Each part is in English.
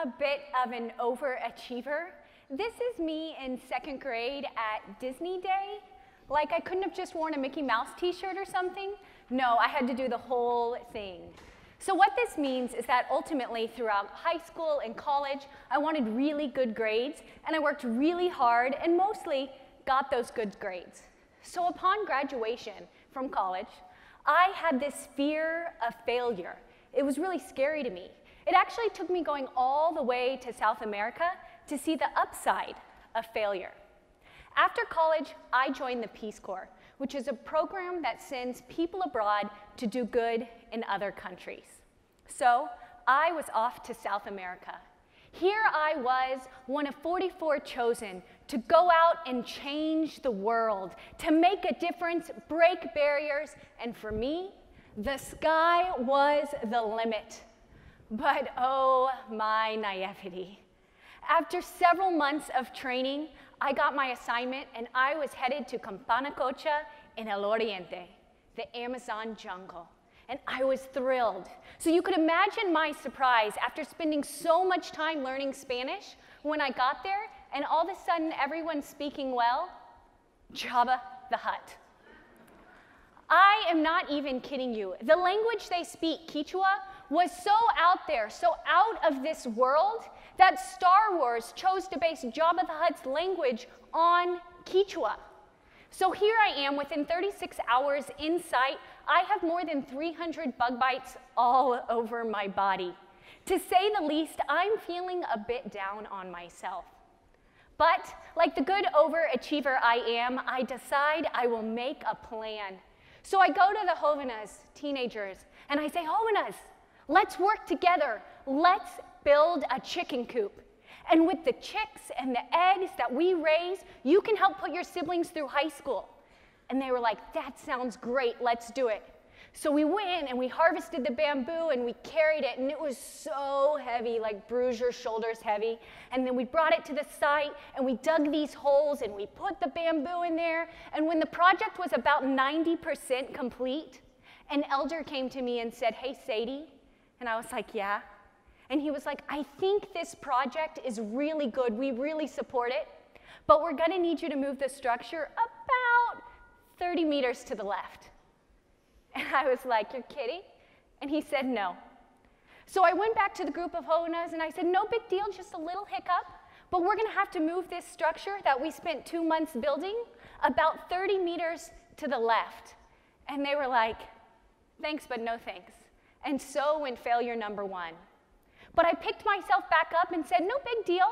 a bit of an overachiever. This is me in 2nd grade at Disney Day. Like, I couldn't have just worn a Mickey Mouse t-shirt or something. No, I had to do the whole thing. So what this means is that ultimately throughout high school and college, I wanted really good grades, and I worked really hard and mostly got those good grades. So upon graduation from college, I had this fear of failure. It was really scary to me. It actually took me going all the way to South America to see the upside of failure. After college, I joined the Peace Corps, which is a program that sends people abroad to do good in other countries. So I was off to South America. Here I was, one of 44 chosen to go out and change the world, to make a difference, break barriers, and for me, the sky was the limit. But oh, my naivety. After several months of training, I got my assignment and I was headed to Campanacocha in El Oriente, the Amazon jungle. And I was thrilled. So you could imagine my surprise after spending so much time learning Spanish when I got there and all of a sudden everyone's speaking well, Jabba the Hutt. I am not even kidding you. The language they speak, Quechua, was so out there, so out of this world, that Star Wars chose to base Jabba the Hutt's language on Quechua. So here I am, within 36 hours in sight, I have more than 300 bug bites all over my body. To say the least, I'm feeling a bit down on myself. But like the good overachiever I am, I decide I will make a plan. So I go to the jóvenes, teenagers, and I say, jóvenes, let's work together. Let's build a chicken coop. And with the chicks and the eggs that we raise, you can help put your siblings through high school. And they were like, that sounds great, let's do it. So we went and we harvested the bamboo and we carried it, and it was so heavy, like bruise your shoulders heavy. And then we brought it to the site and we dug these holes and we put the bamboo in there. And when the project was about 90% complete, an elder came to me and said, hey, Sadie. And I was like, yeah. And he was like, I think this project is really good. We really support it. But we're going to need you to move the structure about 30 meters to the left. And I was like, you're kidding? And he said, no. So I went back to the group of jóvenes and I said, no big deal, just a little hiccup. But we're going to have to move this structure that we spent 2 months building about 30 meters to the left. And they were like, thanks, but no thanks. And so went failure number 1. But I picked myself back up and said, no big deal.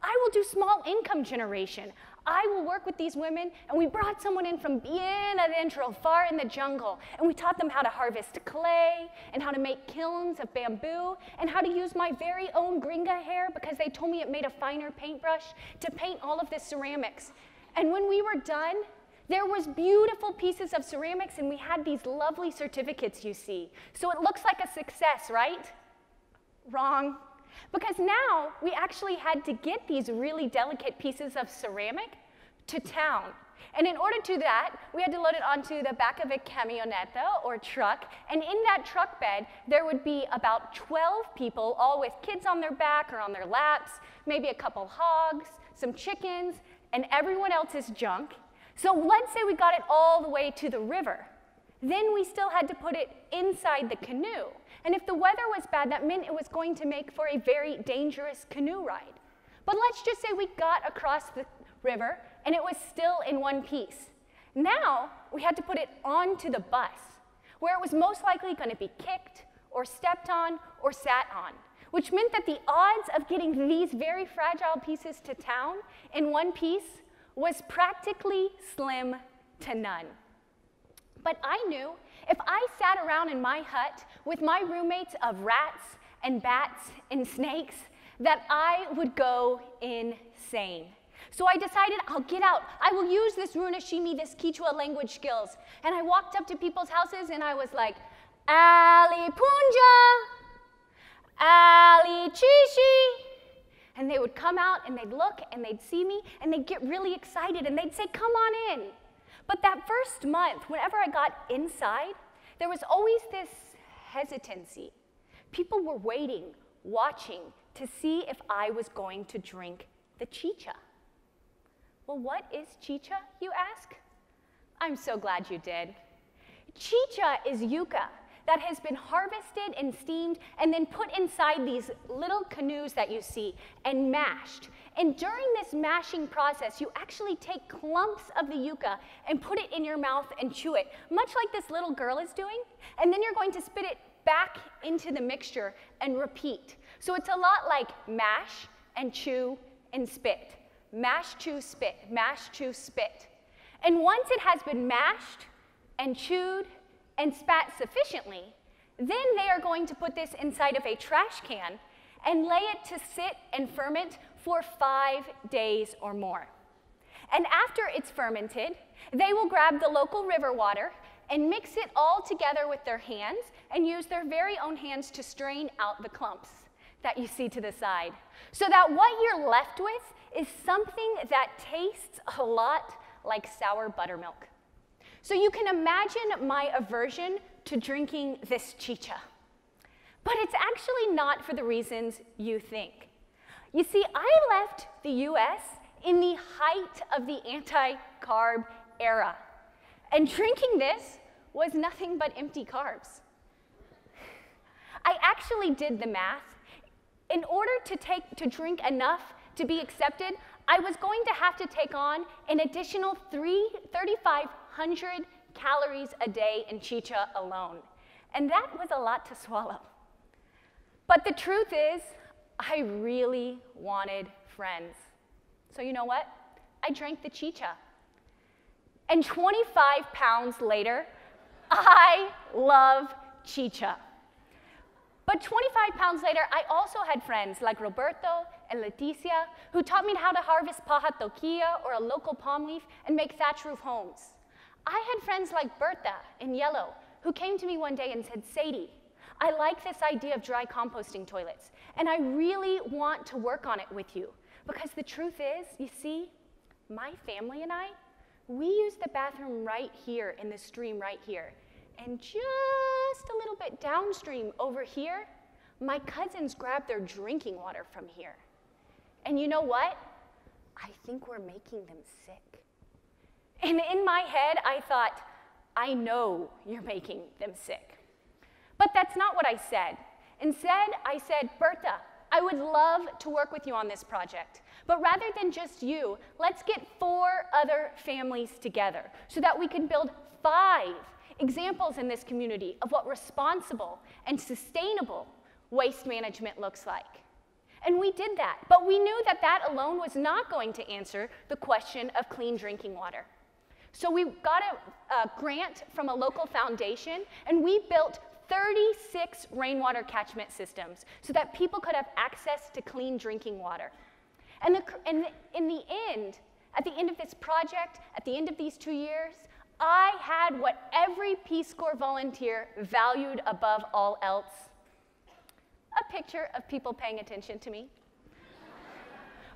I will do small income generation. I will work with these women. And we brought someone in from bien adentro, far in the jungle. And we taught them how to harvest clay and how to make kilns of bamboo and how to use my very own gringa hair, because they told me it made a finer paintbrush, to paint all of the ceramics. And when we were done, there was beautiful pieces of ceramics and we had these lovely certificates you see. So it looks like a success, right? Wrong. Because now we actually had to get these really delicate pieces of ceramic to town. And in order to do that, we had to load it onto the back of a camioneta or truck. And in that truck bed, there would be about 12 people, all with kids on their back or on their laps, maybe a couple hogs, some chickens, and everyone else's junk. So let's say we got it all the way to the river. Then we still had to put it inside the canoe. And if the weather was bad, that meant it was going to make for a very dangerous canoe ride. But let's just say we got across the river and it was still in one piece. Now we had to put it onto the bus, where it was most likely going to be kicked or stepped on or sat on, which meant that the odds of getting these very fragile pieces to town in one piece was practically slim to none. But I knew if I sat around in my hut with my roommates of rats and bats and snakes, that I would go insane. So I decided I'll get out. I will use this runashimi, this Quechua language skills. And I walked up to people's houses and I was like, Ali Punja, Ali Chishi. And they would come out and they'd look and they'd see me and they'd get really excited and they'd say, come on in. But that first month, whenever I got inside, there was always this hesitancy. People were waiting, watching, to see if I was going to drink the chicha. Well, what is chicha, you ask? I'm so glad you did. Chicha is yucca that has been harvested and steamed and then put inside these little canoes that you see and mashed. And during this mashing process, you actually take clumps of the yucca and put it in your mouth and chew it, much like this little girl is doing. And then you're going to spit it back into the mixture and repeat. So it's a lot like mash and chew and spit. Mash, chew, spit. Mash, chew, spit. And once it has been mashed and chewed and spat sufficiently, then they are going to put this inside of a trash can and lay it to sit and ferment for 5 days or more. And after it's fermented, they will grab the local river water and mix it all together with their hands and use their very own hands to strain out the clumps that you see to the side. So that what you're left with is something that tastes a lot like sour buttermilk. So you can imagine my aversion to drinking this chicha. But it's actually not for the reasons you think. You see, I left the US in the height of the anti-carb era. And drinking this was nothing but empty carbs. I actually did the math. In order to drink enough to be accepted, I was going to have to take on an additional 3,500 calories a day in chicha alone. And that was a lot to swallow. But the truth is, I really wanted friends. So you know what? I drank the chicha. And 25 pounds later, I love chicha. But 25 pounds later, I also had friends like Roberto and Leticia who taught me how to harvest paja toquilla or a local palm leaf and make thatch roof homes. I had friends like Berta in yellow who came to me one day and said, Sadie, I like this idea of dry composting toilets, and I really want to work on it with you. Because the truth is, you see, my family and I, we use the bathroom right here in the stream right here. And just a little bit downstream over here, my cousins grab their drinking water from here. And you know what? I think we're making them sick. And in my head, I thought, I know you're making them sick. But that's not what I said. Instead, I said, Berta, I would love to work with you on this project. But rather than just you, let's get 4 other families together so that we can build 5 examples in this community of what responsible and sustainable waste management looks like. And we did that, but we knew that that alone was not going to answer the question of clean drinking water. So we got a grant from a local foundation, and we built 36 rainwater catchment systems so that people could have access to clean drinking water. And in the end, at the end of this project, at the end of these 2 years, I had what every Peace Corps volunteer valued above all else: a picture of people paying attention to me.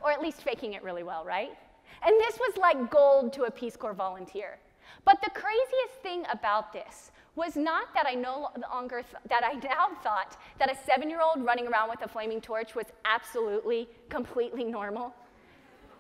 Or at least faking it really well, right? And this was like gold to a Peace Corps volunteer. But the craziest thing about this was not that I now thought that a 7-year-old running around with a flaming torch was absolutely, completely normal.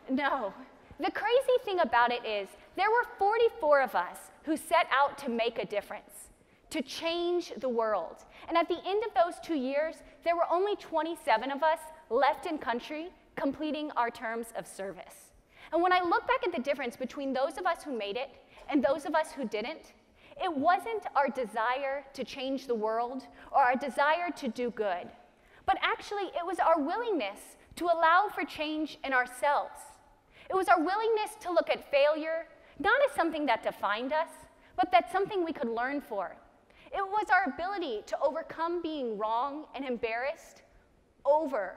No. The crazy thing about it is there were 44 of us who set out to make a difference, to change the world. And at the end of those 2 years, there were only 27 of us left in country completing our terms of service. And when I look back at the difference between those of us who made it and those of us who didn't, it wasn't our desire to change the world or our desire to do good, but actually it was our willingness to allow for change in ourselves. It was our willingness to look at failure not as something that defined us, but that's something we could learn for. It was our ability to overcome being wrong and embarrassed over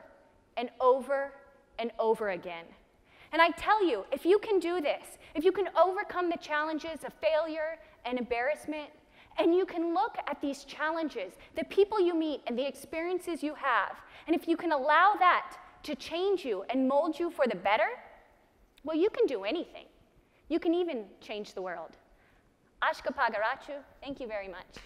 and over and over again. And I tell you, if you can do this, if you can overcome the challenges of failure and embarrassment, and you can look at these challenges, the people you meet and the experiences you have, and if you can allow that to change you and mold you for the better, well, you can do anything. You can even change the world. Ashka Pagarachu, thank you very much.